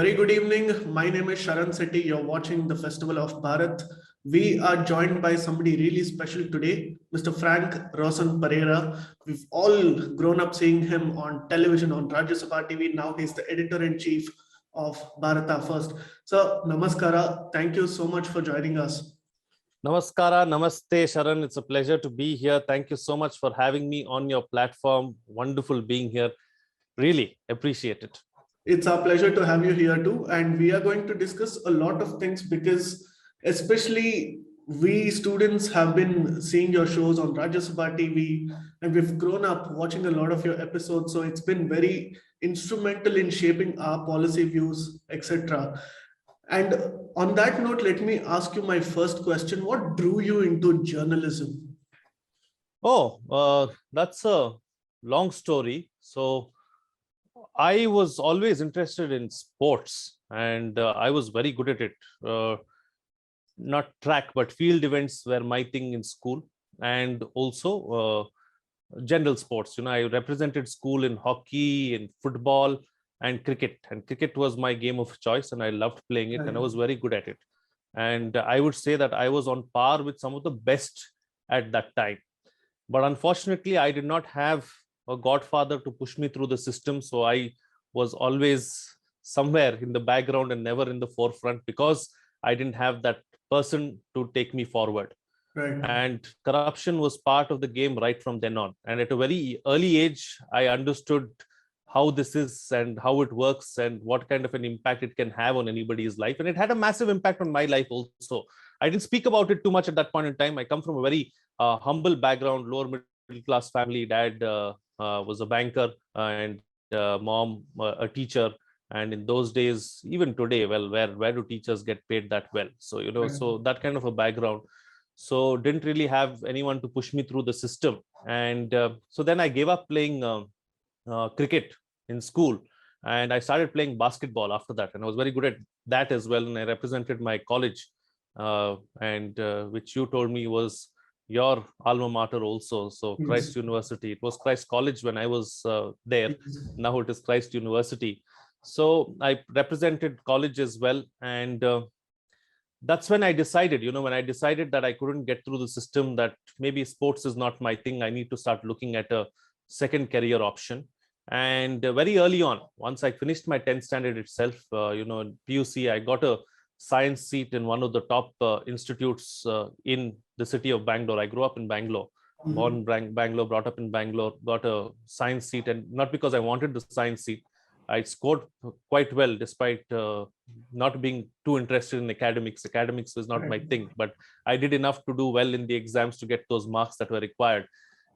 Very good evening. My name is Sharan Setty. You're watching the Festival of Bharat. We are joined by somebody really special today, Mr. Frank Rausan Pereira. We've all grown up seeing him on television on Rajya Sabha TV. Now he's the editor-in-chief of Bharata First. So, namaskara. Thank you so much for joining us. Namaskara, namaste, Sharan. It's a pleasure to be here. Thank you so much for having me on your platform. Wonderful being here. Really appreciate it. It's our pleasure to have you here too. And we are going to discuss a lot of things because especially we students have been seeing your shows on Rajya Sabha TV and we've grown up watching a lot of your episodes. So it's been very instrumental in shaping our policy views, etc. And on that note, let me ask you my first question. What drew you into journalism? That's a long story. So I was always interested in sports and I was very good at it. Not track, but field events were my thing in school, and also general sports. I represented school in hockey, in football, and cricket. And cricket was my game of choice, and I loved playing it, and I was very good at it. And I would say that I was on par with some of the best at that time. But unfortunately, I did not have a godfather to push me through the system. So I was always somewhere in the background and never in the forefront because I didn't have that person to take me forward. Right. And corruption was part of the game right from then on. And at a very early age, I understood how this is and how it works and what kind of an impact it can have on anybody's life. And it had a massive impact on my life also. I didn't speak about it too much at that point in time. I come from a very humble background, lower middle class family. Dad was a banker and mom a teacher. And in those days, even today, well, where do teachers get paid that well? So, so that kind of a background. So didn't really have anyone to push me through the system. And so then I gave up playing cricket in school. And I started playing basketball after that. And I was very good at that as well. And I represented my college, which you told me was your alma mater also. So Yes. Christ University. It was Christ College when I was there. Now it is Christ University. So I represented college as well. And that's when I decided, when I decided that I couldn't get through the system, that maybe sports is not my thing. I need to start looking at a second career option. And very early on, once I finished my 10th standard itself, in PUC, I got a science seat in one of the top institutes in the city of Bangalore. I grew up in Bangalore, born in Bangalore, brought up in Bangalore, got a science seat. And not because I wanted the science seat, I scored quite well despite not being too interested in academics. Academics was not my thing, but I did enough to do well in the exams to get those marks that were required.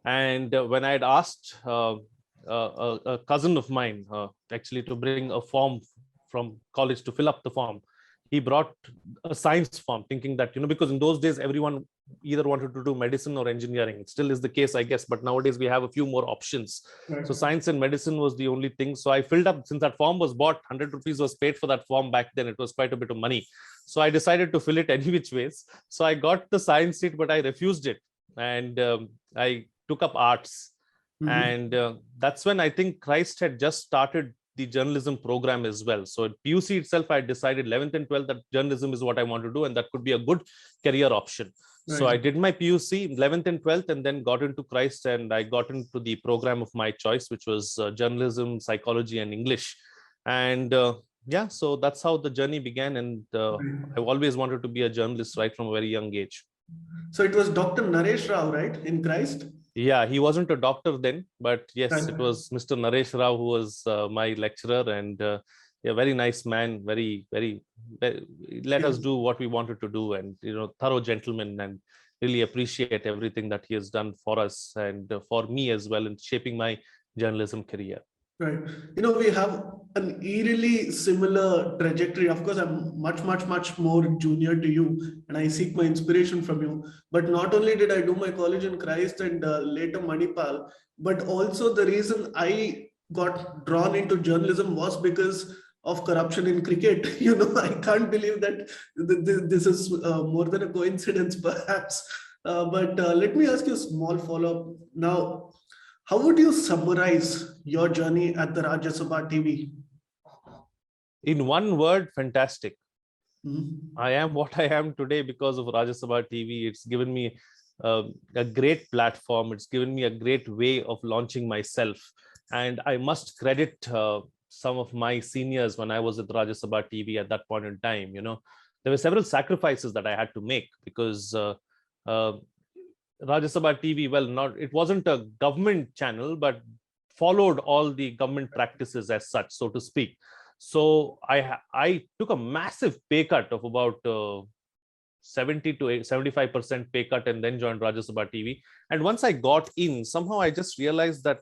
And when I had asked a cousin of mine actually to bring a form from college to fill up the form, he brought a science form thinking that, because in those days, everyone either wanted to do medicine or engineering. It still is the case, I guess, but nowadays we have a few more options. Right. So science and medicine was the only thing. So I filled up, since that form was bought, 100 rupees was paid for that form back then. It was quite a bit of money. So I decided to fill it any which ways. So I got the science seat, but I refused it. And I took up arts. And that's when I think Christ had just started the journalism program as well. So at PUC itself, I decided 11th and 12th that journalism is what I want to do, and that could be a good career option. Right. So I did my PUC 11th and 12th, and then got into Christ, and I got into the program of my choice, which was journalism, psychology, and English. And so that's how the journey began. And I've always wanted to be a journalist right from a very young age. So it was Dr. Naresh Rao, right, in Christ? Yeah, he wasn't a doctor then, but yes, it was Mr. Naresh Rao who was my lecturer, and a very nice man, very let us do what we wanted to do, and thorough gentleman, and really appreciate everything that he has done for us and for me as well in shaping my journalism career. Right. We have an eerily similar trajectory. Of course, I'm much more junior to you, and I seek my inspiration from you. But not only did I do my college in Christ and later Manipal, but also the reason I got drawn into journalism was because of corruption in cricket. I can't believe that this is more than a coincidence, perhaps. But let me ask you a small follow-up now. How would you summarize your journey at the Rajya Sabha TV? In one word, fantastic. Mhm. I am what I am today because of Rajya Sabha TV. It's given me a great platform. It's given me a great way of launching myself. And I must credit some of my seniors when I was at Rajya Sabha TV at that point in time. You know, there were several sacrifices that I had to make because uh, Rajya Sabha TV, well, not it wasn't a government channel, but followed all the government practices as such, so to speak. So I took a massive pay cut of about 70 to 75% pay cut and then joined Rajya Sabha TV. And once I got in, somehow I just realized that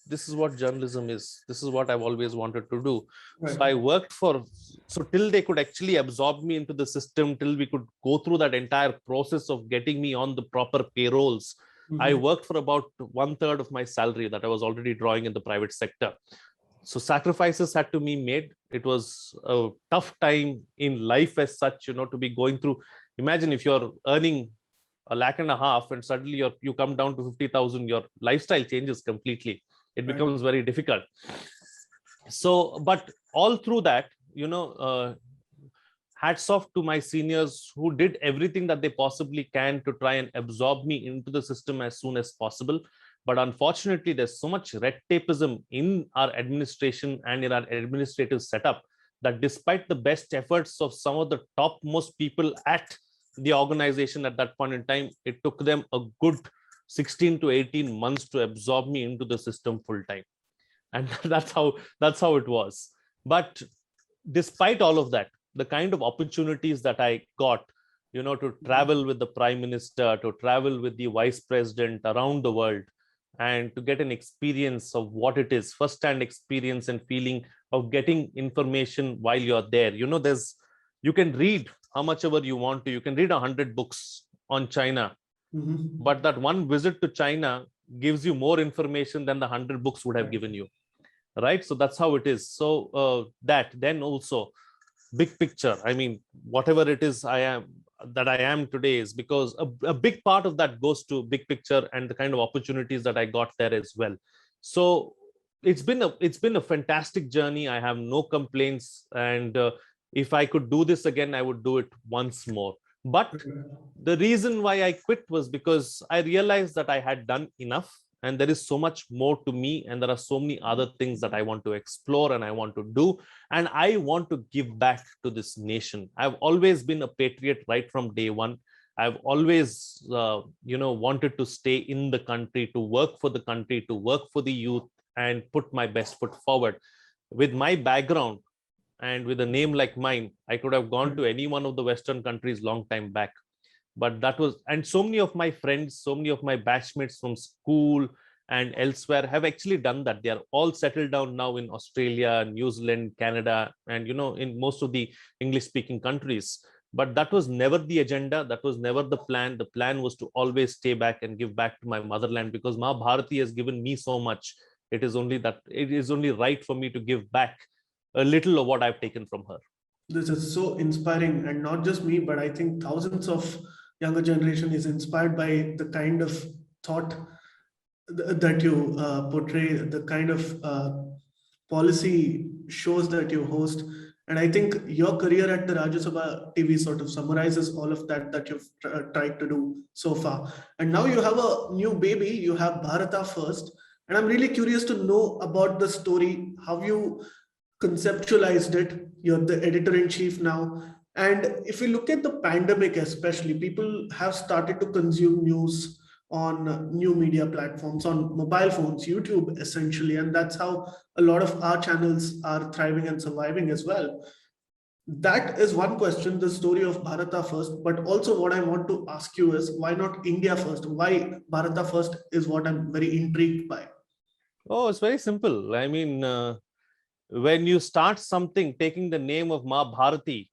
this is what journalism is. This is what I've always wanted to do. Right. So I worked so till they could actually absorb me into the system, till we could go through that entire process of getting me on the proper payrolls. I Mhm. worked for about 1/3 of my salary that I was already drawing in the private sector. So sacrifices had to be made. It was a tough time in life as such, you know, to be going through. Imagine if you're earning 1.5 lakhs and suddenly you come down to 50,000, your lifestyle changes completely. It Right. becomes very difficult. So, but all through that, you know, hats off to my seniors who did everything that they possibly can to try and absorb me into the system as soon as possible. But unfortunately, there's so much red tapeism in our administration and in our administrative setup that despite the best efforts of some of the topmost people at the organization at that point in time, it took them a good 16 to 18 months to absorb me into the system full time. And that's how it was. But despite all of that, the kind of opportunities that I got, you know, to travel with the prime minister, to travel with the vice president around the world, and to get an experience of what it is, first-hand experience and feeling of getting information while you're there. You know, you can read how much ever you want to. You can read 100 books on China, Mhm. but that one visit to China gives you more information than the 100 books would have given you, right? So that's how it is. So that then also big picture, I mean, whatever it is I am today is because a big part of that goes to big picture and the kind of opportunities that I got there as well. So it's been a fantastic journey. I have no complaints, and if I could do this again, I would do it once more. But the reason why I quit was because I realized that I had done enough and there is so much more to me, and there are so many other things that I want to explore and I want to do, and I want to give back to this nation. I've always been a patriot right from day one. I've always wanted to stay in the country, to work for the country, to work for the youth, and put my best foot forward. With my background and with a name like mine, I could have gone to any one of the Western countries long time back. But that was, and so many of my friends, so many of my batchmates from school and elsewhere have actually done that. They are all settled down now in Australia, New Zealand, Canada, and in most of the English speaking countries. But that was never the agenda. That was never the plan. The plan was to always stay back and give back to my motherland, because Ma Bharati has given me so much. It is only right for me to give back a little of what I've taken from her. This is so inspiring, and not just me, but I think thousands of younger generation is inspired by the kind of thought that you portray, the kind of policy shows that you host. And I think your career at the Rajya Sabha TV sort of summarizes all of that you've tried to do so far. And now you have a new baby, you have Bharata First. And I'm really curious to know about the story, how you conceptualized it. You're the editor in chief now. And if we look at the pandemic, especially, people have started to consume news on new media platforms, on mobile phones, YouTube, essentially. And that's how a lot of our channels are thriving and surviving as well. That is one question, the story of Bharata First. But also, what I want to ask you is, why not India first? Why Bharata First is what I'm very intrigued by. Oh, it's very simple. I mean, when you start something taking the name of Ma Bharati,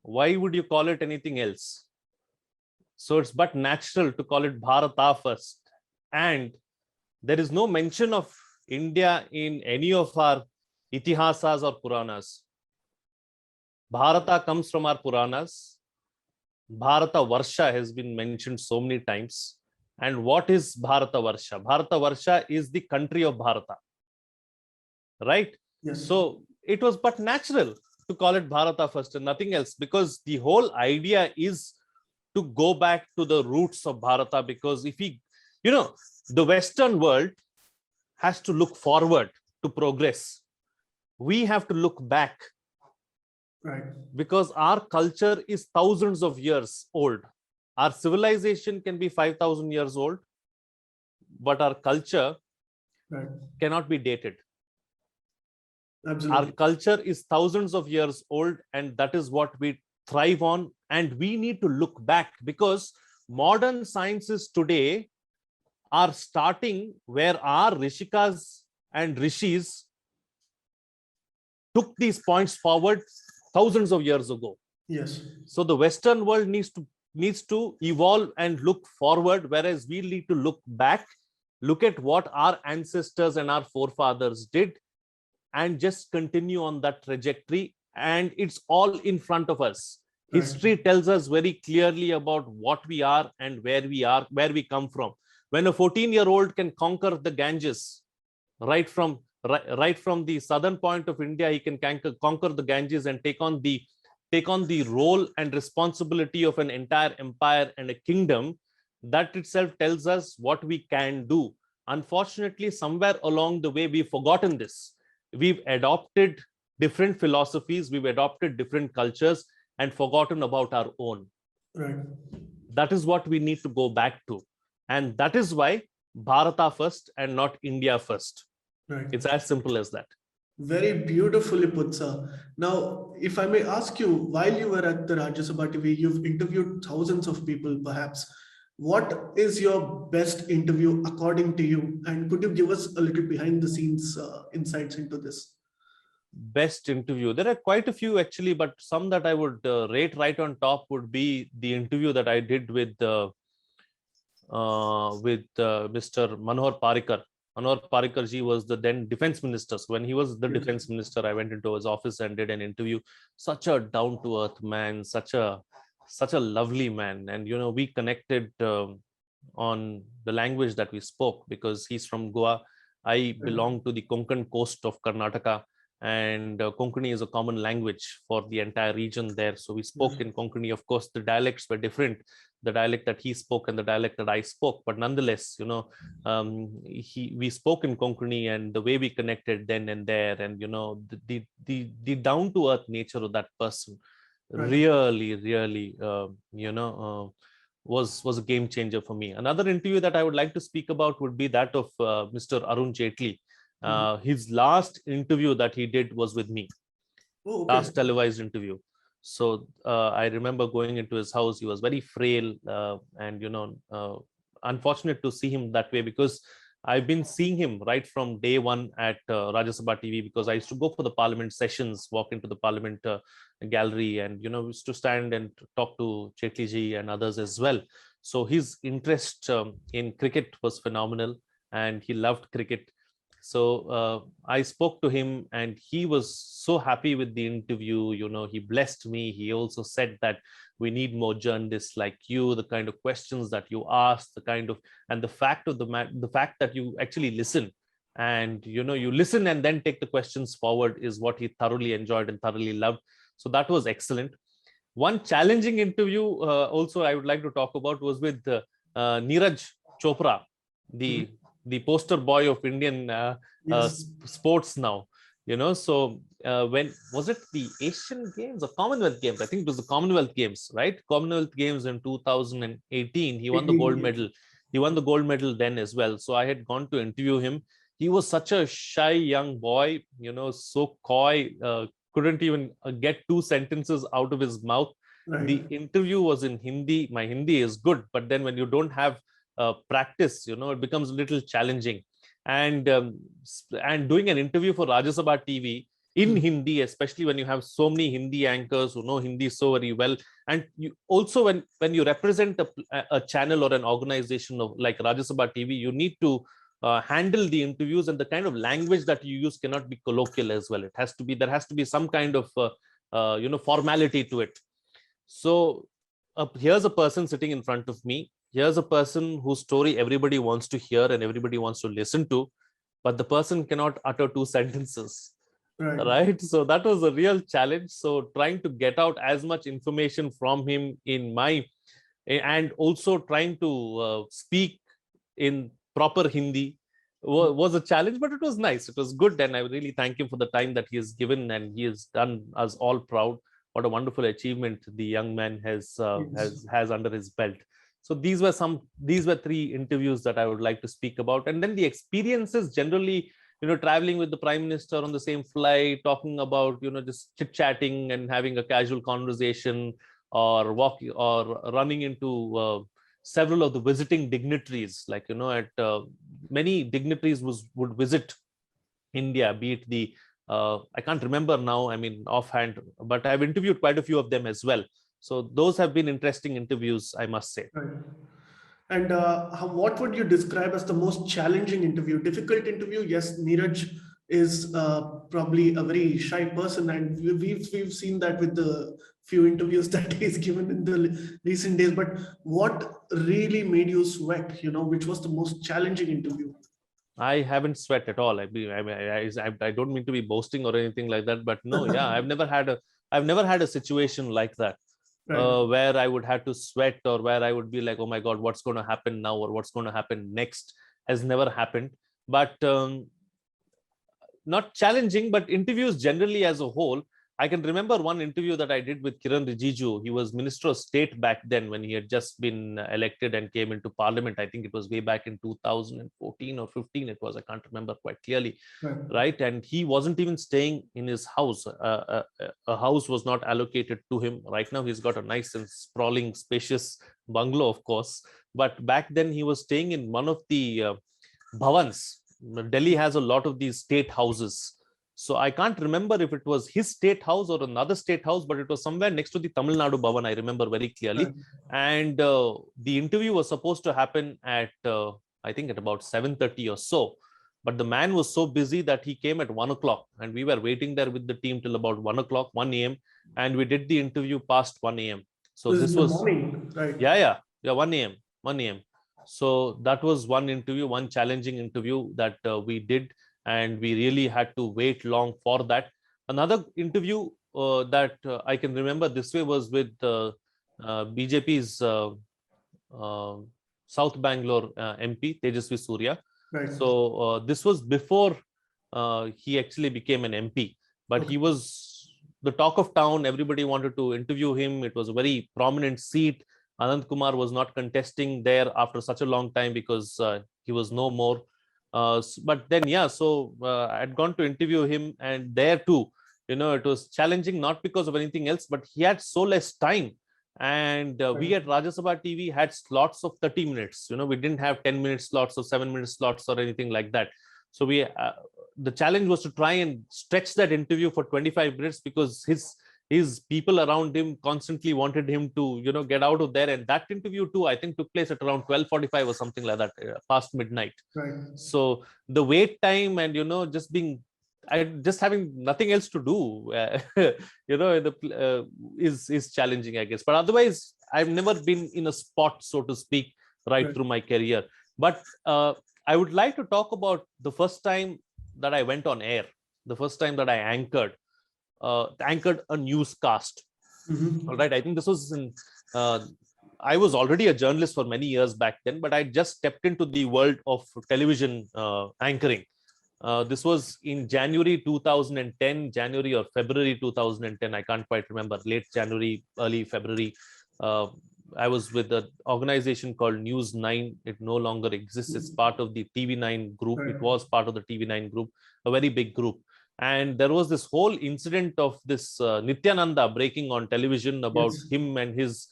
why would you call it anything else? So it's but natural to call it Bharata First. And there is no mention of India in any of our Itihasas or Puranas. Bharata comes from our Puranas. Bharata Varsha has been mentioned so many times. And what is Bharata Varsha? Bharata Varsha is the country of Bharata, right? Yes. So it was but natural. to call it Bharata First and nothing else, because the whole idea is to go back to the roots of Bharata. Because if we, the Western world has to look forward to progress. We have to look back. Right. Because our culture is thousands of years old. Our civilization can be 5,000 years old, but our culture cannot be dated. Absolutely. Our culture is thousands of years old, and that is what we thrive on. And we need to look back, because modern sciences today are starting where our Rishikas and Rishis took these points forward thousands of years ago. Yes. So the Western world needs to evolve and look forward, whereas we need to look back, look at what our ancestors and our forefathers did, and just continue on that trajectory. And it's all in front of us. Right. History tells us very clearly about what we are and where we come from. When a 14-year-old can conquer the Ganges, right from the southern point of India, he can conquer the Ganges and take on the role and responsibility of an entire empire and a kingdom. That itself tells us what we can do. Unfortunately, somewhere along the way, we've forgotten this. We've adopted different philosophies, we've adopted different cultures, and forgotten about our own. Right. That is what we need to go back to. And that is why Bharata first and not India first. Right. It's as simple as that. Very beautifully put, sir. Now, if I may ask you, while you were at the Rajya Sabha TV, you've interviewed thousands of people, perhaps. What is your best interview according to you? And could you give us a little behind the scenes insights into this? Best interview. There are quite a few actually, but some that I would rate right on top would be the interview that I did with Mr. Manohar Parrikar. Manohar Parrikar ji was the then defense minister. So when he was the defense minister, I went into his office and did an interview. Such a down-to-earth man, such a lovely man. And, we connected on the language that we spoke, because he's from Goa. I belong to the Konkan coast of Karnataka, and Konkani is a common language for the entire region there. So we spoke in Konkani. Of course, the dialects were different, the dialect that he spoke and the dialect that I spoke, but nonetheless, we spoke in Konkani, and the way we connected then and there, and the down-to-earth nature of that person really was a game changer for me. Another interview that I would like to speak about would be that of Mr. Arun Jaitley. His last interview that he did was with me. Last televised interview. So I remember going into his house. He was very frail, and unfortunate to see him that way, because I've been seeing him right from day one at Rajya Sabha TV, because I used to go for the parliament sessions, walk into the parliament gallery, and we used to stand and talk to Jaitley ji and others as well. So his interest in cricket was phenomenal, and he loved cricket. So I spoke to him, and he was so happy with the interview. He blessed me. He also said that we need more journalists like you, the kind of questions that you ask, and the fact that you actually listen, and you listen and then take the questions forward is what he thoroughly enjoyed and thoroughly loved. So that was excellent. One challenging interview also I would like to talk about was with Neeraj Chopra, the poster boy of Indian sports now. So when was it, the Asian Games or Commonwealth Games? I think it was the Commonwealth Games, right? Commonwealth Games in 2018. He won the gold medal. He won the gold medal then as well. So I had gone to interview him. He was such a shy young boy, so coy, couldn't even get two sentences out of his mouth. Right. The interview was in Hindi. My Hindi is good, but then when you don't have practice, it becomes a little challenging. And doing an interview for Rajya Sabha TV in Hindi, especially when you have so many Hindi anchors who know Hindi so very well, and you also when you represent a channel or an organization of like Rajya Sabha TV, you need to handle the interviews, and the kind of language that you use cannot be colloquial as well. There has to be some kind of formality to it. So here's a person sitting in front of me. Here's a person whose story everybody wants to hear and everybody wants to listen to, but the person cannot utter two sentences. right? So that was a real challenge. So trying to get out as much information from him in my, and also trying to speak in proper Hindi was a challenge, but it was nice. It was good. And I really thank him for the time that he has given, and he has done us all proud. What a wonderful achievement the young man has under his belt. So these were three interviews that I would like to speak about. And then the experiences generally, traveling with the Prime Minister on the same flight, talking about, just chit-chatting and having a casual conversation, or walking or running into several of the visiting dignitaries, like, many dignitaries would visit India, be it the, I can't remember now, I mean, offhand, but I've interviewed quite a few of them as well. So those have been interesting interviews, I must say. Right. And what would you describe as the most challenging interview? Difficult interview? Yes, Neeraj is probably a very shy person, and we've seen that with the few interviews that he's given in the recent days. But what really made you sweat? Which was the most challenging interview? I haven't sweat at all. I don't mean to be boasting or anything like that, but no, yeah, I've never had a situation like that. Right. Where I would have to sweat, or where I would be like, oh my God, what's going to happen now, or what's going to happen next, has never happened. But not challenging, but interviews generally as a whole. I can remember one interview that I did with Kiran Rijiju. He was Minister of State back then, when he had just been elected and came into Parliament. I think it was way back in 2014 or 15. It was, I can't remember quite clearly. Right. And he wasn't even staying in his house. A house was not allocated to him. Right now, he's got a nice and sprawling, spacious bungalow, of course. But back then, he was staying in one of the bhavans. Delhi has a lot of these state houses. So I can't remember if it was his state house or another state house, but it was somewhere next to the Tamil Nadu Bhavan. I remember very clearly. And the interview was supposed to happen at, I think, at about 7:30 or so. But the man was so busy that he came at 1 o'clock, and we were waiting there with the team till about 1 o'clock, 1 a.m. And we did the interview past 1 a.m. So this was morning, right? Yeah, 1 a.m. 1 a.m. So that was one interview, one challenging interview that we did. And we really had to wait long for that. Another interview that I can remember this way was with BJP's South Bangalore MP, Tejasvi Surya. Right. So this was before he actually became an MP, but he was the talk of town. Everybody wanted to interview him. It was a very prominent seat. Anand Kumar was not contesting there after such a long time because he was no more. But then, yeah, so I'd gone to interview him, and there too, it was challenging, not because of anything else, but he had so less time. And we at Rajya Sabha TV had slots of 30 minutes. We didn't have 10-minute slots or 7-minute slots or anything like that. So the challenge was to try and stretch that interview for 25 minutes because his people around him constantly wanted him to, get out of there. And that interview too, I think, took place at around 12:45 or something like that, past midnight. Right. So the wait time and, just having nothing else to do, is challenging, I guess. But otherwise, I've never been in a spot, so to speak, right through my career. But I would like to talk about the first time that I went on air, the first time that I anchored a newscast. All right. I think this was I was already a journalist for many years back then, but I just stepped into the world of television anchoring. This was in January 2010, January or February 2010. I can't quite remember, late January, early February. I was with an organization called News 9. It no longer exists. It's part of the TV9 group. It was part of the TV9 group, a very big group. And there was this whole incident of this Nityananda breaking on television about him and his,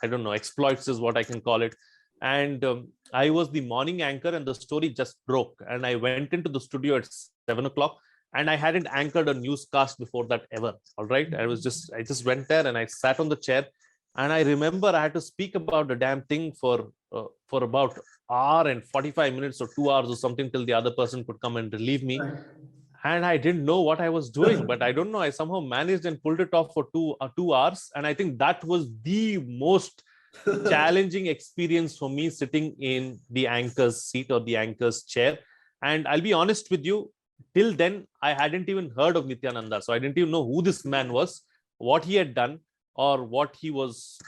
I don't know, exploits is what I can call it. And I was the morning anchor, and the story just broke. And I went into the studio at 7 o'clock, and I hadn't anchored a newscast before that ever. All right. I just went there and I sat on the chair. And I remember I had to speak about the damn thing for about an hour and 45 minutes or 2 hours or something till the other person could come and relieve me. And I didn't know what I was doing, but I don't know. I somehow managed and pulled it off for 2 hours. And I think that was the most challenging experience for me, sitting in the anchor's seat or the anchor's chair. And I'll be honest with you, till then, I hadn't even heard of Nityananda. So I didn't even know who this man was, what he had done, or what he was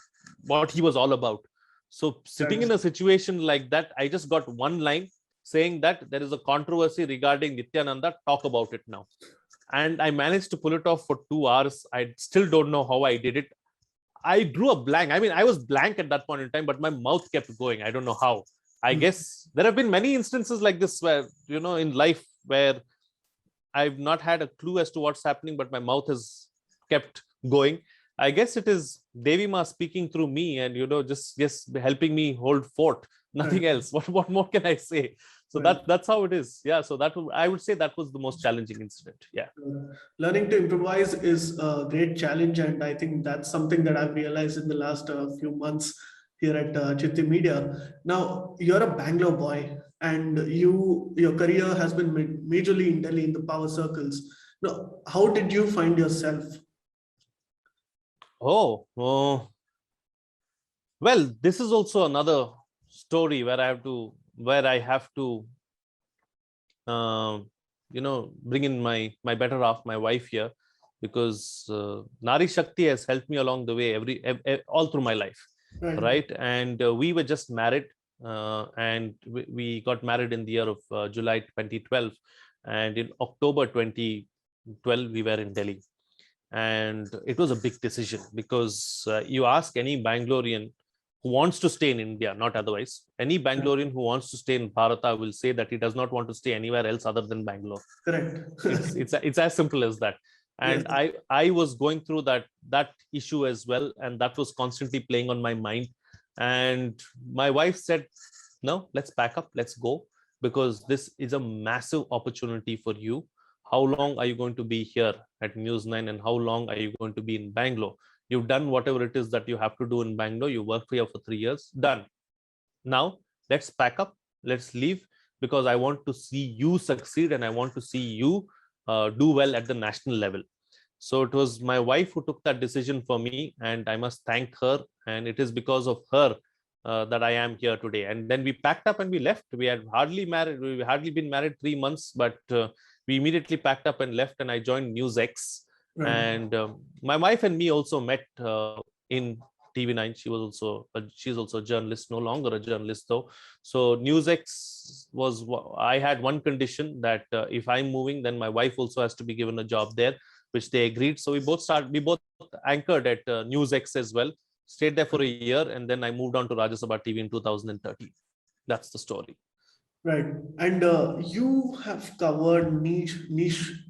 all about. So sitting in a situation like that, I just got one line saying that there is a controversy regarding Nityananda, talk about it now. And I managed to pull it off for 2 hours. I still don't know how I did it. I drew a blank. I mean, I was blank at that point in time, but my mouth kept going. I don't know how. I guess there have been many instances like this where, in life where I've not had a clue as to what's happening, but my mouth has kept going. I guess it is Devi Ma speaking through me and, just helping me hold fort. Nothing else. What more can I say? So that's how it is. Yeah. So I would say that was the most challenging incident. Yeah. Learning to improvise is a great challenge, and I think that's something that I've realized in the last few months here at Citti Media. Now, you're a Bangalore boy, and your career has been majorly in Delhi in the power circles. Now, how did you find yourself? Oh, well, this is also another story where I have to bring in my better half, my wife here, because Nari Shakti has helped me along the way all through my life, right? And we were just married, and we got married in the year of July 2012, and in October 2012 we were in Delhi, and it was a big decision because you ask any Bangalorean who wants to stay in India, not otherwise. Any Bangalorean who wants to stay in Bharata will say that he does not want to stay anywhere else other than Bangalore. Correct. It's as simple as that. And yes. I was going through that issue as well, and that was constantly playing on my mind. And my wife said, "No, let's pack up, let's go, because this is a massive opportunity for you. How long are you going to be here at News 9, and how long are you going to be in Bangalore? You've done whatever it is that you have to do in Bangalore. You worked here for 3 years. Done. Now let's pack up. Let's leave, because I want to see you succeed, and I want to see you do well at the national level." So it was my wife who took that decision for me, and I must thank her. And it is because of her that I am here today. And then we packed up and we left. We had hardly been married 3 months, but we immediately packed up and left. And I joined News X. And my wife and me also met in TV9. She's also a journalist, no longer a journalist though. So News X I had one condition, that if I'm moving, then my wife also has to be given a job there, which they agreed. So we both anchored at News X as well, stayed there for a year, and then I moved on to Rajya Sabha TV in 2013. That's the story. Right. And you have covered niche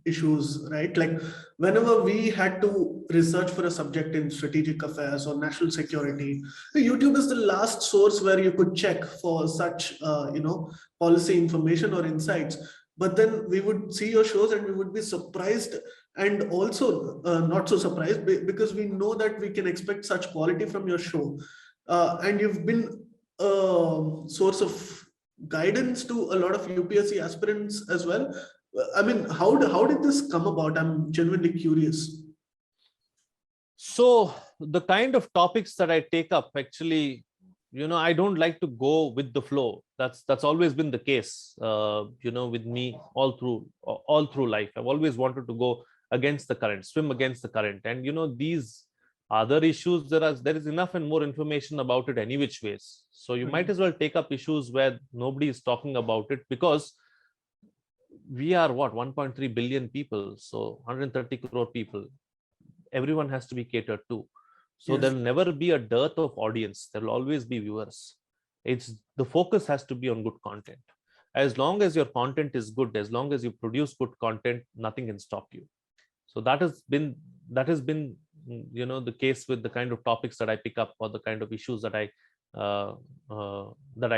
issues, right? Like whenever we had to research for a subject in strategic affairs or national security, YouTube is the last source where you could check for such, policy information or insights. But then we would see your shows and we would be surprised, and also not so surprised, because we know that we can expect such quality from your show. And you've been a source of guidance to a lot of UPSC aspirants as well. I mean, how did this come about? I'm genuinely curious. So the kind of topics that I take up, actually, I don't like to go with the flow. That's always been the case, with me all through life. I've always wanted to go against the current, swim against the current. And these other issues, there is enough and more information about it any which ways. So you might as well take up issues where nobody is talking about it, because we are 1.3 billion people, so 130 crore people. Everyone has to be catered to. So there'll never be a dearth of audience. There'll always be viewers. The focus has to be on good content. As long as your content is good, as long as you produce good content, nothing can stop you. So that has been the case with the kind of topics that I pick up, or the kind of issues that I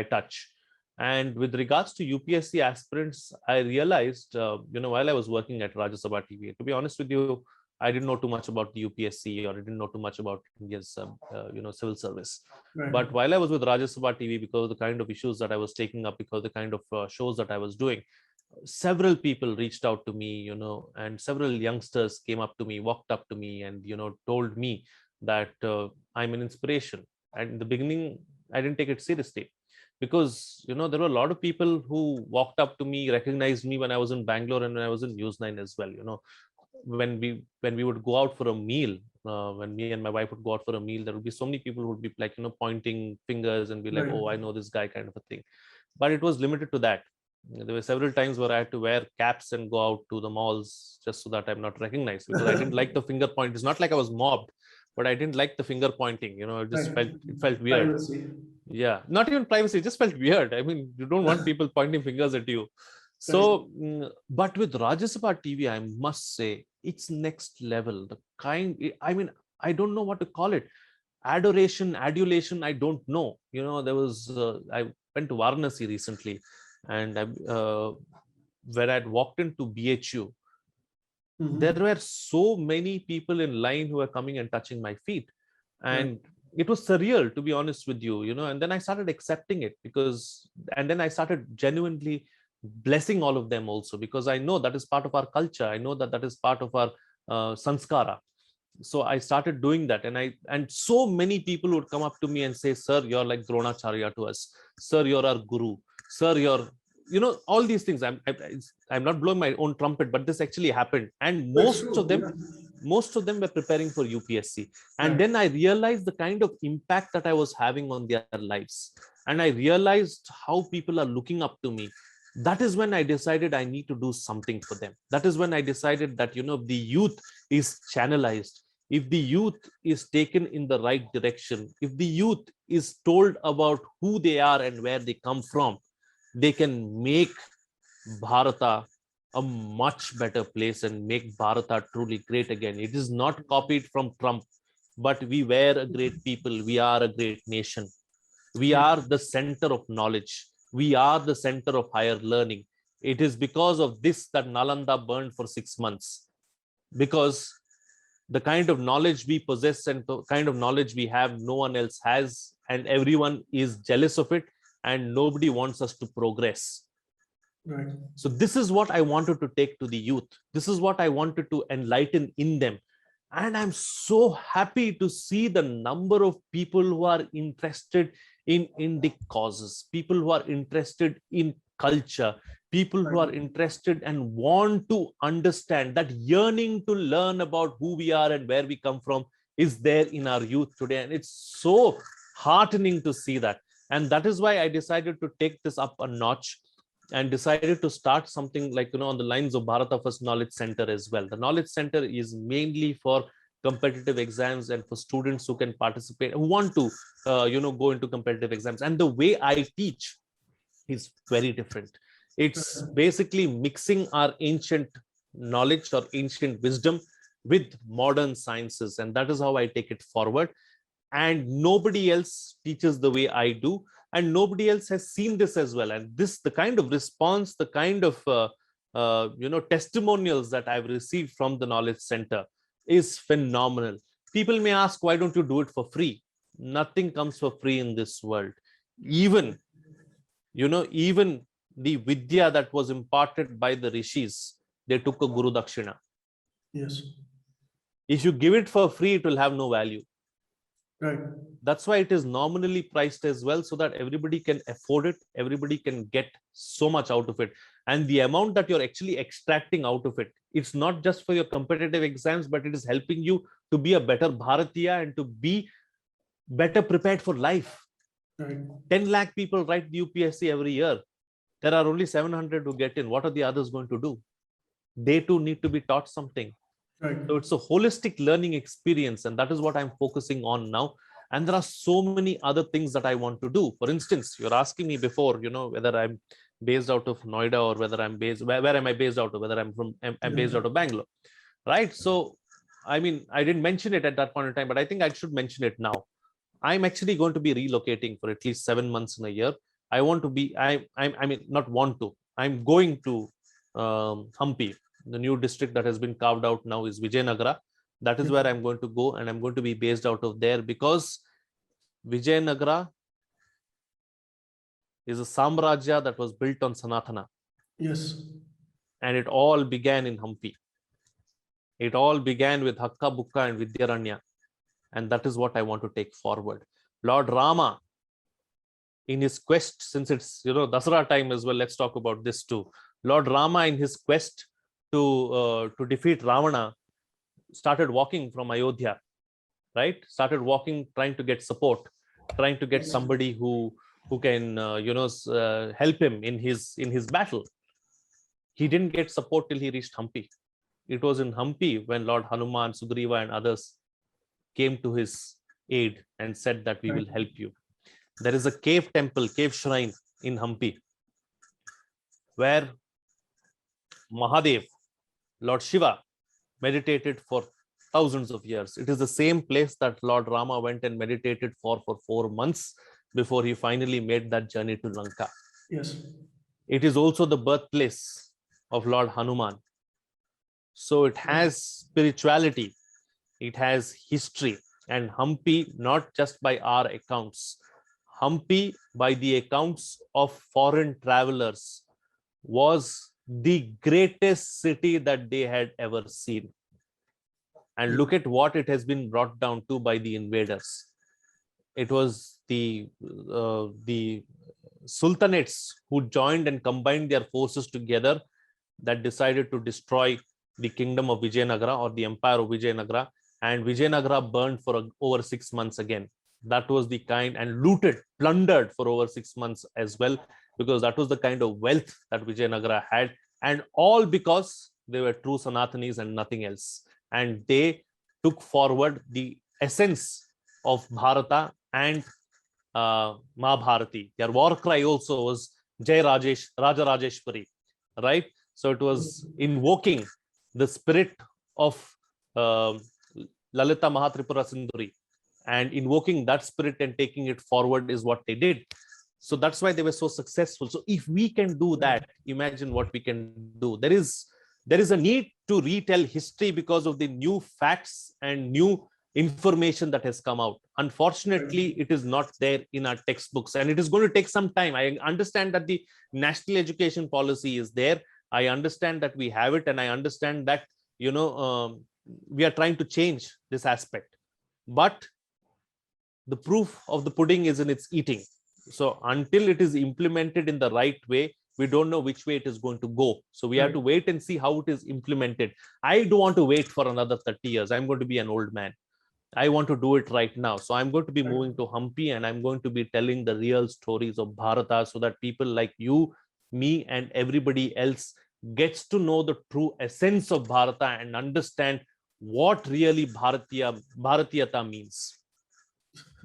touch. And with regards to UPSC aspirants, I realized while I was working at Rajya Sabha TV, to be honest with you, I didn't know too much about the UPSC, or I didn't know too much about India's civil service. Right. But while I was with Rajya Sabha TV, because of the kind of issues that I was taking up, because of the kind of shows that I was doing, several people reached out to me, and several youngsters came up to me, walked up to me, and told me that I'm an inspiration. And in the beginning, I didn't take it seriously, because there were a lot of people who walked up to me, recognized me when I was in Bangalore and when I was in News 9 as well. When we would go out for a meal, when me and my wife would go out for a meal, there would be so many people who would be like pointing fingers and be like, Right. oh, I know this guy, kind of a thing. But it was limited to that. There were several times where I had to wear caps and go out to the malls just so that I'm not recognized, because I didn't like the finger point. It's not like I was mobbed, but I didn't like the finger pointing. It just Right. felt weird. Privacy. Yeah, not even privacy, it just felt weird. I mean, you don't want people pointing fingers at you. So, but with Rajya Sabha TV, I must say it's next level. I don't know what to call it. Adoration, adulation, I don't know. There was, I went to Varanasi recently, and when I'd walked into BHU, there were so many people in line who were coming and touching my feet. And it was surreal, to be honest with you, and then I started accepting it and then I started genuinely blessing all of them also, because I know that is part of our culture. I know that is part of our sanskara. So I started doing that, and so many people would come up to me and say, sir, you're like Dronacharya to us. Sir, you're our guru. Sir, you're, all these things. I'm not blowing my own trumpet, but this actually happened. And most of them were preparing for UPSC. And then I realized the kind of impact that I was having on their lives. And I realized how people are looking up to me. That is when I decided I need to do something for them. That is when I decided that, if the youth is channelized, if the youth is taken in the right direction, if the youth is told about who they are and where they come from, they can make Bharata a much better place and make Bharata truly great again. It is not copied from Trump, but we were a great people. We are a great nation. We are the center of knowledge. We are the center of higher learning. It is because of this that Nalanda burned for 6 months, because the kind of knowledge we possess and the kind of knowledge we have, no one else has, and everyone is jealous of it, and nobody wants us to progress. Right. So this is what I wanted to take to the youth. This is what I wanted to enlighten in them. And I'm so happy to see the number of people who are interested in Indic causes, people who are interested in culture, people who are interested and want to understand. That yearning to learn about who we are and where we come from is there in our youth today. And it's so heartening to see that. And that is why I decided to take this up a notch and decided to start something like, on the lines of Bharata First Knowledge Center as well. The Knowledge Center is mainly for competitive exams and for students who can participate, who want to, go into competitive exams. And the way I teach is very different. It's basically mixing our ancient knowledge or ancient wisdom with modern sciences. And that is how I take it forward. And nobody else teaches the way I do. And nobody else has seen this as well. And the kind of response, the kind of, testimonials that I've received from the Knowledge Center is phenomenal. People may ask, why don't you do it for free? Nothing comes for free in this world. Even the Vidya that was imparted by the Rishis, they took a Guru Dakshina. Yes. If you give it for free, it will have no value. Right. That's why it is nominally priced as well, so that everybody can afford it, everybody can get so much out of it. And the amount that you're actually extracting out of it, it's not just for your competitive exams, but it is helping you to be a better Bharatiya and to be better prepared for life. Right. 10 lakh people write the UPSC every year. There are only 700 who get in. What are the others going to do? They too need to be taught something. Right. So it's a holistic learning experience, and that is what I'm focusing on now. And there are so many other things that I want to do. For instance, you're asking me before, whether I'm based out of Noida or whether I'm based, where am I based out of, whether I'm based out of Bangalore, right? So, I mean, I didn't mention it at that point in time, but I think I should mention it now. I'm actually going to be relocating for at least 7 months in a year. I want to be, not want to, I'm going to Hampi. The new district that has been carved out now is Vijayanagara. That is where I'm going to go, and I'm going to be based out of there, because Vijayanagara is a Samrajya that was built on Sanatana. Yes. And it all began in Hampi. It all began with Hakka Bukka and Vidyaranya. And that is what I want to take forward. Lord Rama in his quest, since it's, Dasara time as well, let's talk about this too. Lord Rama, in his quest to defeat Ravana, started walking from Ayodhya, right? Started walking, trying to get support, trying to get somebody who can help him in his battle. He didn't get support till he reached Hampi. It was in Hampi when Lord Hanuman, Sugriva, and others came to his aid and said that we will help you. There is a cave temple, cave shrine in Hampi, where Mahadev, Lord Shiva, meditated for thousands of years. It is the same place that Lord Rama went and meditated for 4 months before he finally made that journey to Lanka. Yes. It is also the birthplace of Lord Hanuman. So it has spirituality, it has history, and Hampi, not just by our accounts, Hampi, by the accounts of foreign travelers, was the greatest city that they had ever seen. And look at what it has been brought down to by the invaders. It was the sultanates who joined and combined their forces together that decided to destroy the kingdom of Vijayanagara, or the empire of Vijayanagara, and Vijayanagara burned for over 6 months again. That was the kind, and looted, plundered for over 6 months as well, because that was the kind of wealth that Vijayanagara had, and all because they were true Sanatanis and nothing else. And they took forward the essence of Bharata and Mahabharati. Their war cry also was Jai Rajesh, Raja Rajeshwari, right? So it was invoking the spirit of Lalita Mahatripura Sinduri, and invoking that spirit and taking it forward is what they did. So that's why they were so successful. So if we can do that, imagine what we can do. There is a need to retell history because of the new facts and new information that has come out. Unfortunately, it is not there in our textbooks, and it is going to take some time. I understand that the national education policy is there. I understand that we have it, and I understand that we are trying to change this aspect. But the proof of the pudding is in its eating. So until it is implemented in the right way, we don't know which way it is going to go. So we have to wait and see how it is implemented. I don't want to wait for another 30 years. I'm going to be an old man. I want to do it right now. So I'm going to be moving to Hampi, and I'm going to be telling the real stories of Bharata, so that people like you, me, and everybody else gets to know the true essence of Bharata and understand what really Bharatiyata means.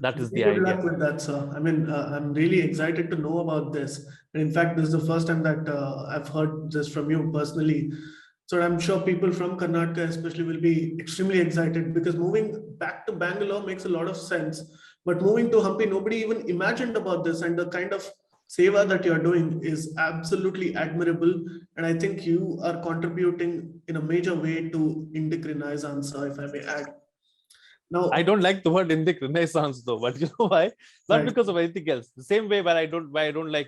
That is the idea. Good luck with that, sir. I mean, I'm really excited to know about this. And in fact, this is the first time that I've heard this from you personally. So I'm sure people from Karnataka especially will be extremely excited, because moving back to Bangalore makes a lot of sense. But moving to Hampi, nobody even imagined about this. And the kind of seva that you're doing is absolutely admirable. And I think you are contributing in a major way to Indic Renaissance, if I may add. Now, I don't like the word Indic Renaissance though, but you know why? Not because of anything else. The same way where I don't like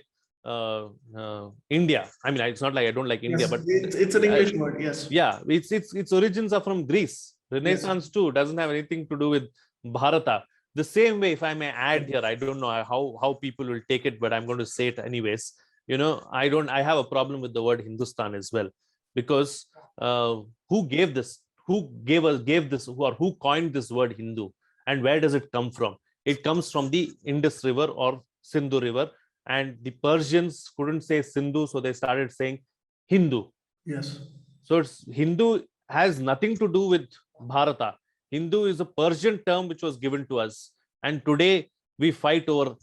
India. I mean, it's not like I don't like India, but it's an English word. Yes. Yeah, its origins are from Greece. Renaissance too doesn't have anything to do with Bharata. The same way, if I may add here, I don't know how people will take it, but I'm going to say it anyways. I have a problem with the word Hindustan as well, because who gave this? Who gave this? Who coined this word Hindu, and where does it come from? It comes from the Indus River or Sindhu River, and the Persians couldn't say Sindhu, so they started saying Hindu. Yes. So it's Hindu has nothing to do with Bharata. Hindu is a Persian term which was given to us, and today we fight over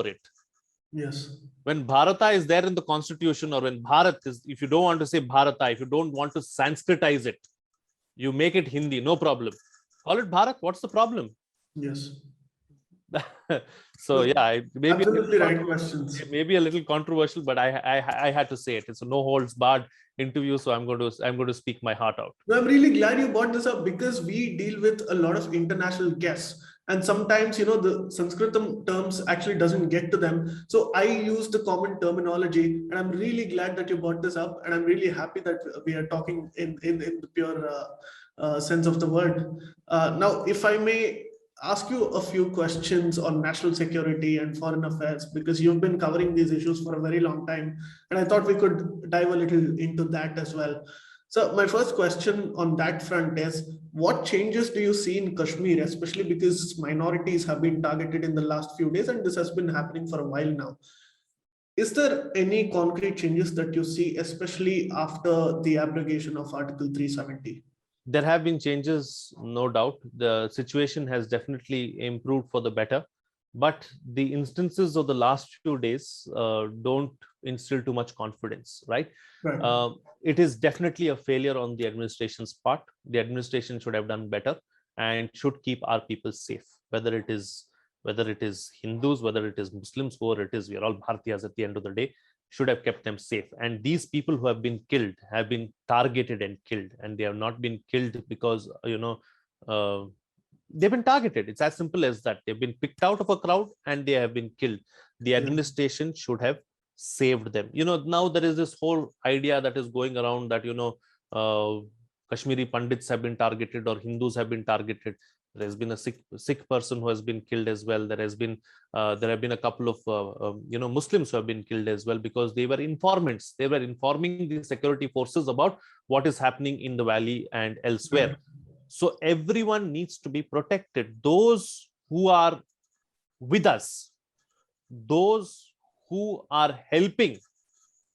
it. Yes. When Bharata is there in the constitution, or when Bharat is, if you don't want to say Bharata, if you don't want to Sanskritize it, you make it Hindi, no problem. Call it Bharat. What's the problem? Yes. So yeah, maybe absolutely right questions. Maybe a little controversial, but I had to say it. It's a no holds barred interview, so I'm going to speak my heart out. No, I'm really glad you brought this up, because we deal with a lot of international guests, and sometimes the Sanskritam terms actually doesn't get to them. So I use the common terminology, and I'm really glad that you brought this up, and I'm really happy that we are talking in the pure sense of the word. Now, if I may ask you a few questions on national security and foreign affairs, because you've been covering these issues for a very long time. And I thought we could dive a little into that as well. So my first question on that front is, what changes do you see in Kashmir, especially because minorities have been targeted in the last few days, and this has been happening for a while now? Is there any concrete changes that you see, especially after the abrogation of Article 370? There have been changes, no doubt. The situation has definitely improved for the better, but the instances of the last few days don't instill too much confidence, right? Right. It is definitely a failure on the administration's part. The administration should have done better and should keep our people safe, whether it is Hindus, whether it is Muslims, whoever it is. We are all Bharatiyas at the end of the day. Should have kept them safe. And these people who have been killed have been targeted and killed, and they have not been killed because they've been targeted. It's as simple as that. They've been picked out of a crowd and they have been killed. The administration should have saved them. Now there is this whole idea that is going around that Kashmiri Pandits have been targeted or Hindus have been targeted. There has been a Sikh person who has been killed as well. There have been a couple of Muslims who have been killed as well, because they were informants. They were informing the security forces about what is happening in the valley and elsewhere. So everyone needs to be protected. Those who are with us, those who are helping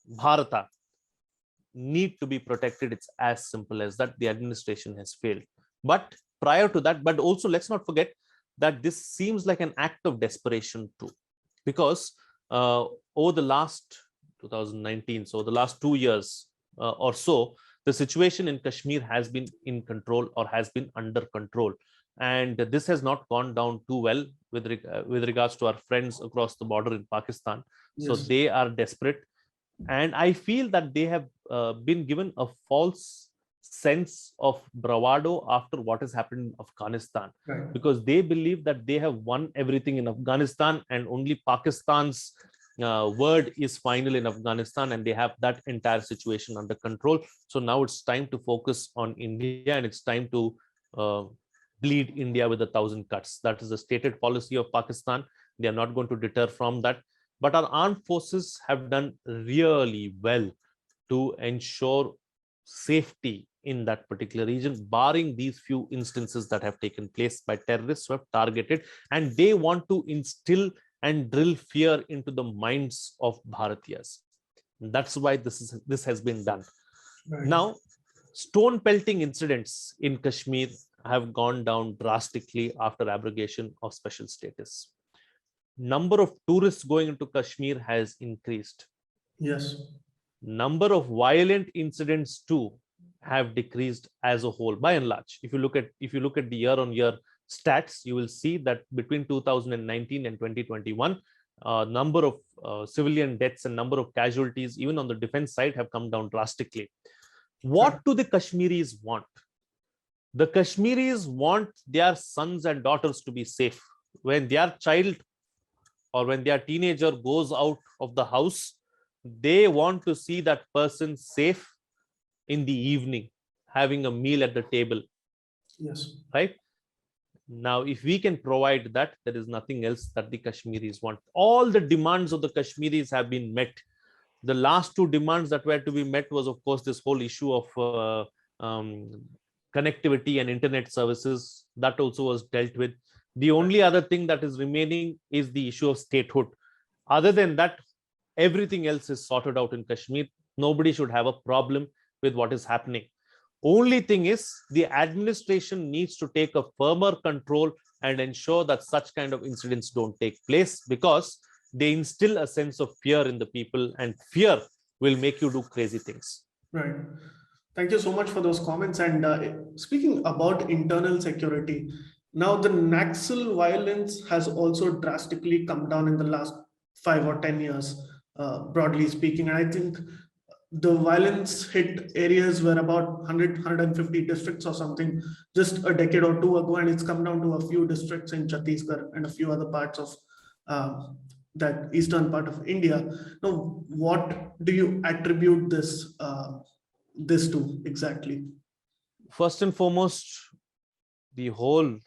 Bharata, need to be protected. It's as simple as that. The administration has failed. But prior to that, but also let's not forget that this seems like an act of desperation too, because over the last 2019, so the last 2 years or so, the situation in Kashmir has been in control or has been under control. And this has not gone down too well with regards to our friends across the border in Pakistan. Yes. So they are desperate. And I feel that they have been given a false sense of bravado after what has happened in Afghanistan, right, because they believe that they have won everything in Afghanistan and only Pakistan's word is final in Afghanistan, and they have that entire situation under control. So now it's time to focus on India, and it's time to bleed India with 1,000 cuts. That is the stated policy of Pakistan. They are not going to deter from that. But our armed forces have done really well to ensure safety in that particular region, barring these few instances that have taken place by terrorists who have targeted, and they want to instill and drill fear into the minds of Bharatiyas. That's why this has been done. Right. Now, stone pelting incidents in Kashmir have gone down drastically after abrogation of special status. Number of tourists going into Kashmir has increased. Yes. Number of violent incidents too have decreased as a whole, by and large. If you look at the year-on-year stats, you will see that between 2019 and 2021, number of civilian deaths and number of casualties, even on the defense side, have come down drastically. What do the Kashmiris want? The Kashmiris want their sons and daughters to be safe. When their child or when their teenager goes out of the house, they want to see that person safe in the evening, having a meal at the table. Yes. Right? Now, if we can provide that, there is nothing else that the Kashmiris want. All the demands of the Kashmiris have been met. The last two demands that were to be met was, of course, this whole issue of connectivity and internet services. That also was dealt with. The only other thing that is remaining is the issue of statehood. Other than that, everything else is sorted out in Kashmir. Nobody should have a problem with what is happening. Only thing is, the administration needs to take a firmer control and ensure that such kind of incidents don't take place, because they instill a sense of fear in the people, and fear will make you do crazy things. Right. Thank you so much for those comments. And speaking about internal security, now the Naxal violence has also drastically come down in the last 5 or 10 years, broadly speaking. And I think the violence hit areas were about 150 districts or something just a decade or two ago, and it's come down to a few districts in Chhattisgarh and a few other parts of that eastern part of India. Now, what do you attribute this to exactly? First and foremost, the whole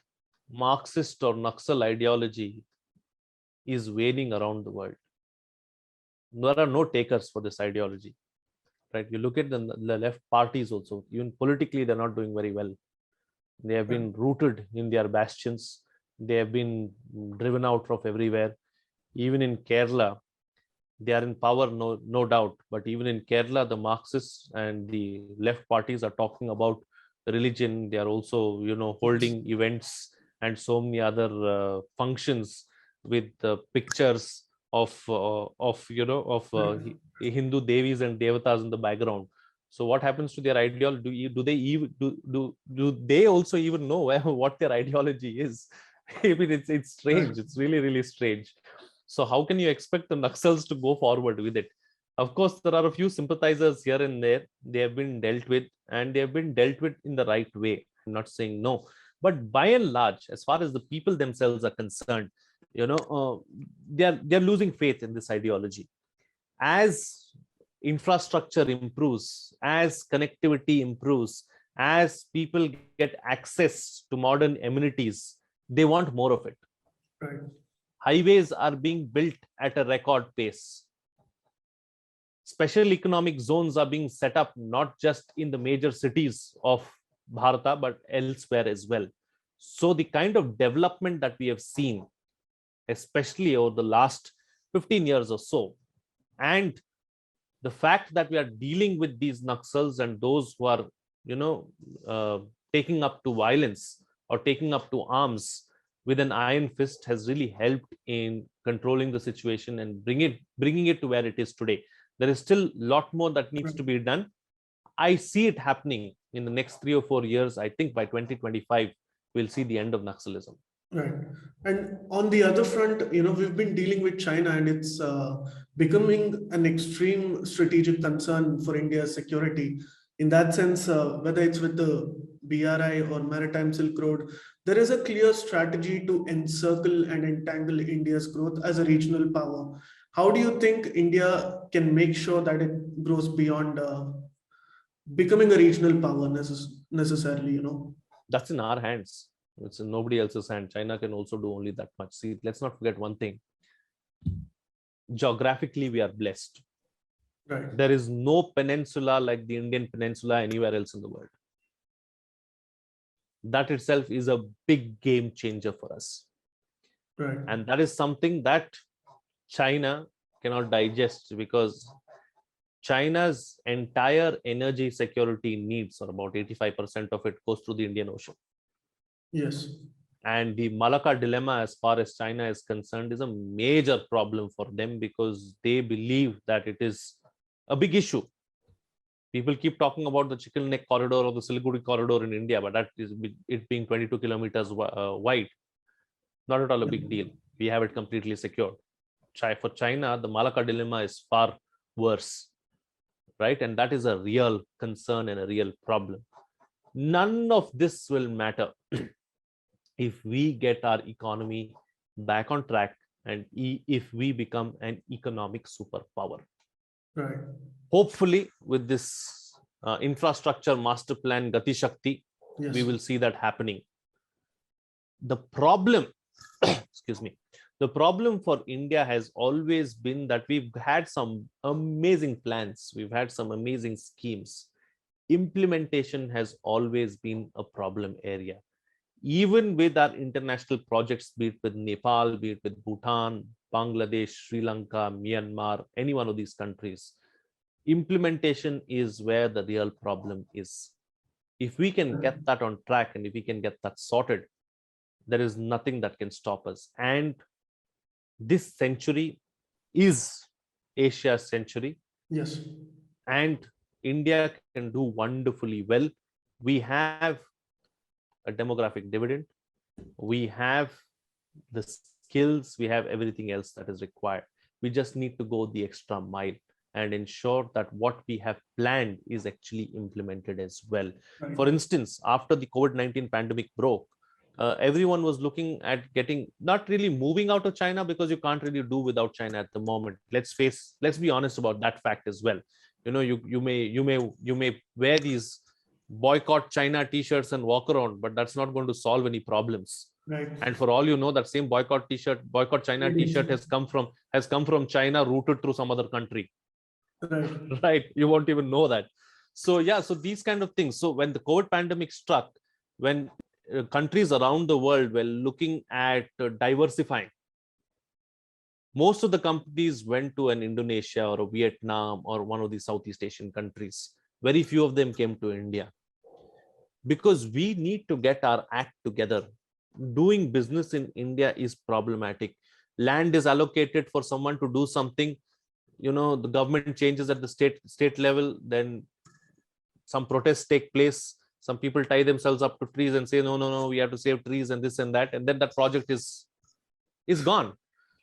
Marxist or Naxal ideology is waning around the world. There are no takers for this ideology, right? You look at the left parties also, even politically, they're not doing very well. They have been rooted in their bastions. They have been driven out of everywhere. Even in Kerala, they are in power, no doubt. But even in Kerala, the Marxists and the left parties are talking about religion. They are also, holding events and so many other functions with pictures of Hindu devis and devatas in the background. So what happens to their ideology? Do they also even know what their ideology is? I mean, it's strange. It's really strange. So how can you expect the Naxals to go forward with it? Of course, there are a few sympathizers here and there. They have been dealt with, and they have been dealt with in the right way. I'm not saying no, but by and large, as far as the people themselves are concerned, they're losing faith in this ideology. As infrastructure improves, as connectivity improves, as people get access to modern amenities, they want more of it. Right. Highways are being built at a record pace. Special economic zones are being set up not just in the major cities of Bharata, but elsewhere as well. So the kind of development that we have seen, especially over the last 15 years or so, and the fact that we are dealing with these Naxals and those who are, taking up to violence or taking up to arms with an iron fist has really helped in controlling the situation and bringing it to where it is today. There is still a lot more that needs to be done. I see it happening in the next 3 or 4 years. I think by 2025, we'll see the end of Naxalism. Right. And on the other front, we've been dealing with China, and it's becoming an extreme strategic concern for India's security. In that sense, whether it's with the BRI or Maritime Silk Road, there is a clear strategy to encircle and entangle India's growth as a regional power. How do you think India can make sure that it grows beyond becoming a regional power necessarily, That's in our hands. It's in nobody else's hand. China can also do only that much. See, let's not forget one thing. Geographically, we are blessed. Right. There is no peninsula like the Indian Peninsula anywhere else in the world. That itself is a big game changer for us. Right. And that is something that China cannot digest, because China's entire energy security needs, or about 85% of it, goes through the Indian Ocean. Yes. And the Malacca dilemma, as far as China is concerned, is a major problem for them, because they believe that it is a big issue. People keep talking about the Chicken Neck corridor or the Siliguri corridor in India, but that is it being 22 kilometers wide. Not at all a big deal. We have it completely secured. For China, the Malacca dilemma is far worse, right? And that is a real concern and a real problem. None of this will matter if we get our economy back on track and if we become an economic superpower. Right. Hopefully, with this infrastructure master plan, Gati Shakti, Yes. we will see that happening. The problem, excuse me, the problem for India has always been that we've had some amazing plans. We've had some amazing schemes. Implementation has always been a problem area. Even with our international projects, be it with Nepal, be it with Bhutan, Bangladesh, Sri Lanka, Myanmar, any one of these countries, implementation is where the real problem is. If we can get that on track and if we can get that sorted, there is nothing that can stop us. And this century is Asia's century. Yes. And India can do wonderfully well. We have a demographic dividend. We have the skills. We have everything else that is required. We just need to go the extra mile and ensure that what we have planned is actually implemented as well. Right. For instance, after the COVID-19 pandemic broke, everyone was looking at not really moving out of China, because you can't really do without China at the moment. Let's be honest about that fact as well. You may wear these boycott China t-shirts and walk around, but that's not going to solve any problems. Right. And for all you know, that same boycott China t-shirt has come from China, routed through some other country. Right. Right? You won't even know that. So yeah, so these kind of things. So when the COVID pandemic struck, when countries around the world were looking at diversifying, most of the companies went to an Indonesia or a Vietnam or one of the Southeast Asian countries. Very few of them came to India, because we need to get our act together. Doing business in India is problematic. Land is allocated for someone to do something, the government changes at the state level, then some protests take place, some people tie themselves up to trees and say no, we have to save trees and this and that, and then that project is gone.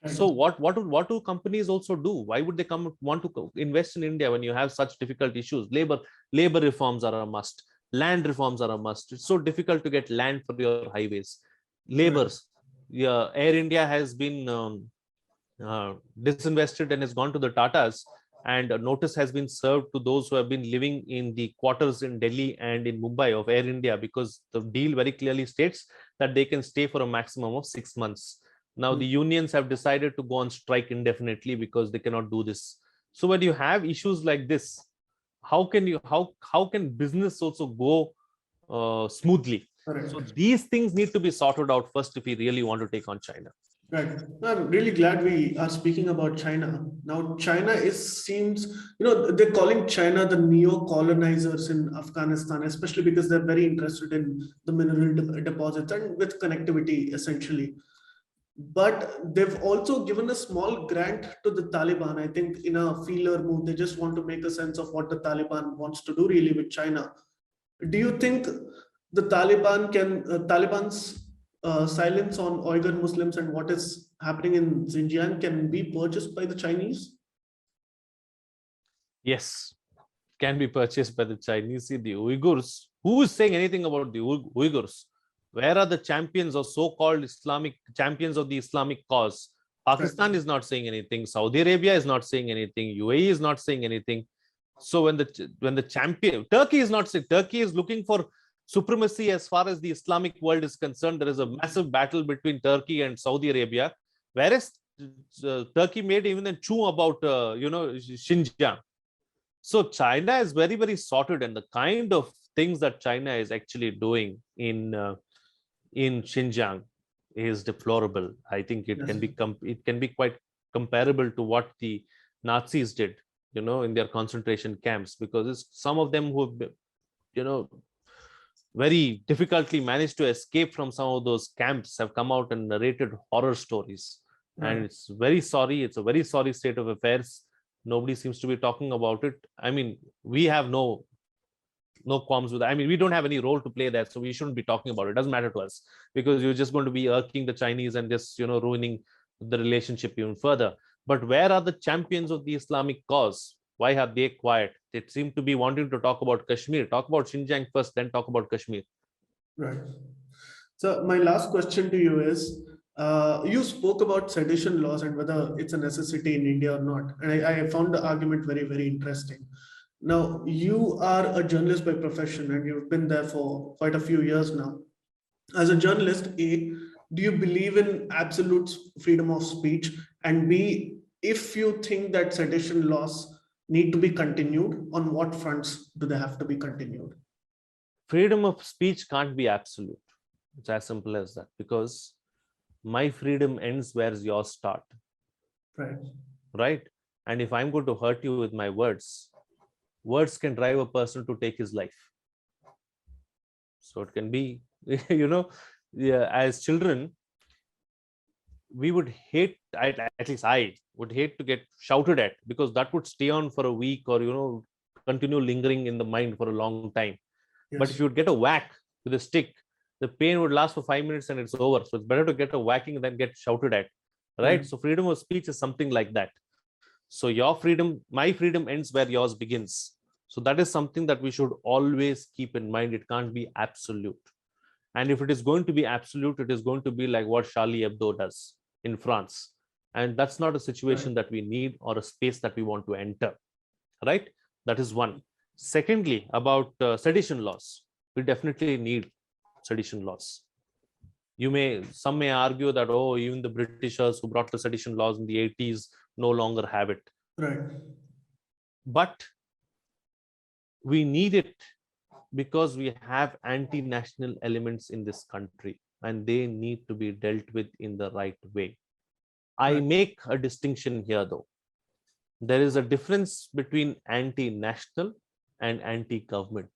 Right. So what do companies also do? Why would they want to invest in India when you have such difficult issues? Labor reforms are a must. Land reforms are a must. It's so difficult to get land for your highways. Labors. Yeah, Air India has been disinvested and has gone to the Tatas, and a notice has been served to those who have been living in the quarters in Delhi and in Mumbai of Air India, because the deal very clearly states that they can stay for a maximum of 6 months. Now the unions have decided to go on strike indefinitely because they cannot do this. So when you have issues like this, how can business also go smoothly? Correct. So these things need to be sorted out first if we really want to take on China. Right. I'm really glad we are speaking about China. Now, China seems, they're calling China the neo-colonizers in Afghanistan, especially because they're very interested in the mineral deposits and with connectivity, essentially. But they've also given a small grant to the Taliban, I think, in a feeler move. They just want to make a sense of what the Taliban wants to do really with China. Do you think the Taliban's silence on Uyghur Muslims and what is happening in Xinjiang can be purchased by the Chinese? Yes, can be purchased by the Chinese. See, the Uyghurs, who is saying anything about the Uyghurs? Where are the champions or so-called Islamic champions of the Islamic cause? Pakistan is not saying anything. Saudi Arabia is not saying anything. UAE is not saying anything. So when the champion, Turkey is not saying, Turkey is looking for supremacy as far as the Islamic world is concerned. There is a massive battle between Turkey and Saudi Arabia, whereas Turkey made even a chew about Xinjiang. So China is very, very sorted, and the kind of things that China is actually doing in Xinjiang is deplorable. I think it can be quite comparable to what the Nazis did, in their concentration camps, because some of them who have, very difficultly managed to escape from some of those camps have come out and narrated horror stories. And it's very sorry. It's a very sorry state of affairs. Nobody seems to be talking about it. I mean, we have no qualms with that. I mean, we don't have any role to play there, so we shouldn't be talking about it. It doesn't matter to us, because you're just going to be irking the Chinese and just, ruining the relationship even further. But where are the champions of the Islamic cause? Why have they quiet? They seem to be wanting to talk about Kashmir. Talk about Xinjiang first, then talk about Kashmir. Right. So my last question to you is, you spoke about sedition laws and whether it's a necessity in India or not. And I found the argument very, very interesting. Now, you are a journalist by profession and you've been there for quite a few years now. As a journalist, A, do you believe in absolute freedom of speech? And B, if you think that sedition laws need to be continued, on what fronts do they have to be continued? Freedom of speech can't be absolute. It's as simple as that, because my freedom ends where yours start. Right? And if I'm going to hurt you with my words can drive a person to take his life. So it can be, as children, we would hate, at least I would hate to get shouted at, because that would stay on for a week or, continue lingering in the mind for a long time. Yes. But if you would get a whack with a stick, the pain would last for 5 minutes and it's over. So it's better to get a whacking than get shouted at, right? So freedom of speech is something like that. So my freedom ends where yours begins. So that is something that we should always keep in mind. It can't be absolute. And if it is going to be absolute, it is going to be like what Charlie Hebdo does in France. And that's not a situation that we need or a space that we want to enter, right? That is one. Secondly, about sedition laws. We definitely need sedition laws. Some may argue that, oh, even the Britishers who brought the sedition laws in the 80s no longer have it. Right. But we need it because we have anti-national elements in this country and they need to be dealt with in the right way. I make a distinction here though. There is a difference between anti-national and anti-government.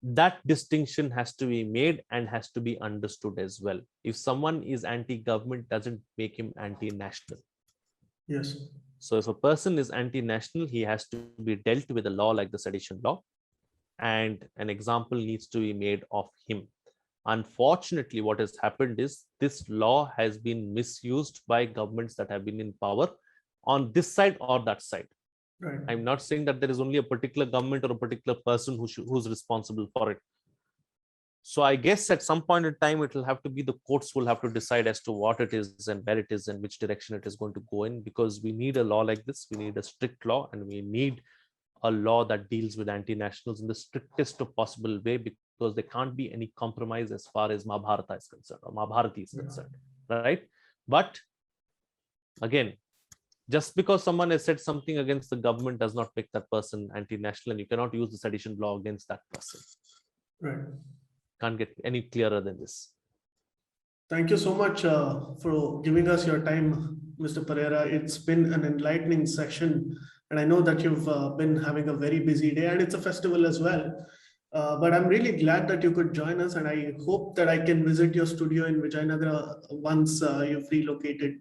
That distinction has to be made and has to be understood as well. If someone is anti-government, doesn't make him anti-national. Yes. So if a person is anti-national, he has to be dealt with a law like the sedition law, and an example needs to be made of him. Unfortunately, what has happened is this law has been misused by governments that have been in power on this side or that side. Right. I'm not saying that there is only a particular government or a particular person who's responsible for it. So I guess at some point in time, it will have to be the courts will have to decide as to what it is and where it is and which direction it is going to go in, because we need a law like this. We need a strict law, and we need a law that deals with anti-nationals in the strictest of possible way, because there can't be any compromise as far as Mahabharata is concerned or Mahabharati is concerned, right? But again, just because someone has said something against the government does not make that person anti-national, and you cannot use the sedition law against that person. Right. Can't get any clearer than this. Thank you so much for giving us your time, Mr. Pereira. It's been an enlightening session, and I know that you've been having a very busy day, and it's a festival as well. But I'm really glad that you could join us, and I hope that I can visit your studio in Vijayanagara once you've relocated.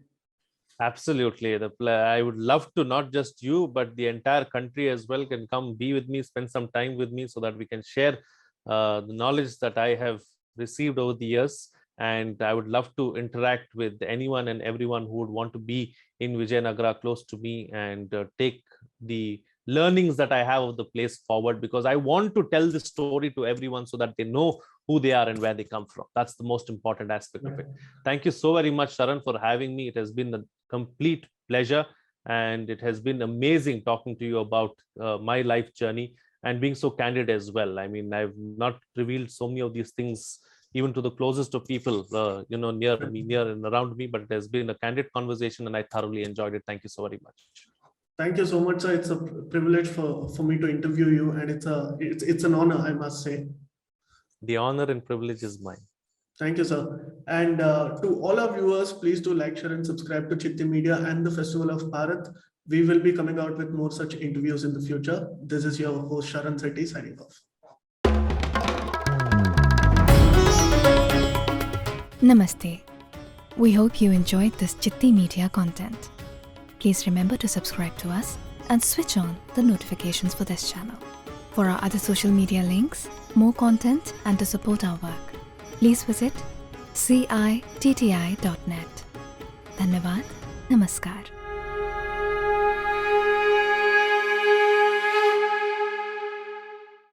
Absolutely. I would love to, not just you, but the entire country as well can come be with me, spend some time with me, so that we can share the knowledge that I have received over the years. And I would love to interact with anyone and everyone who would want to be in Vijayanagara close to me and take the learnings that I have of the place forward, because I want to tell this story to everyone so that they know who they are and where they come from. That's the most important aspect of it. Thank you so very much, Sharan, for having me. It has been a complete pleasure, and it has been amazing talking to you about my life journey and being so candid as well. I mean, I've not revealed so many of these things even to the closest of people, near me, near and around me, but it has been a candid conversation and I thoroughly enjoyed it. Thank you so very much. Thank you so much, sir. It's a privilege for me to interview you, and it's an honor, I must say. The honor and privilege is mine. Thank you, sir. And to all our viewers, please do like, share, and subscribe to Citti Media and the Festival of Bharat. We will be coming out with more such interviews in the future. This is your host, Sharan Setty, signing off. Namaste. We hope you enjoyed this Citti Media content. Please remember to subscribe to us and switch on the notifications for this channel. For our other social media links, more content, and to support our work, please visit citti.net. Dhanyavad. Namaskar.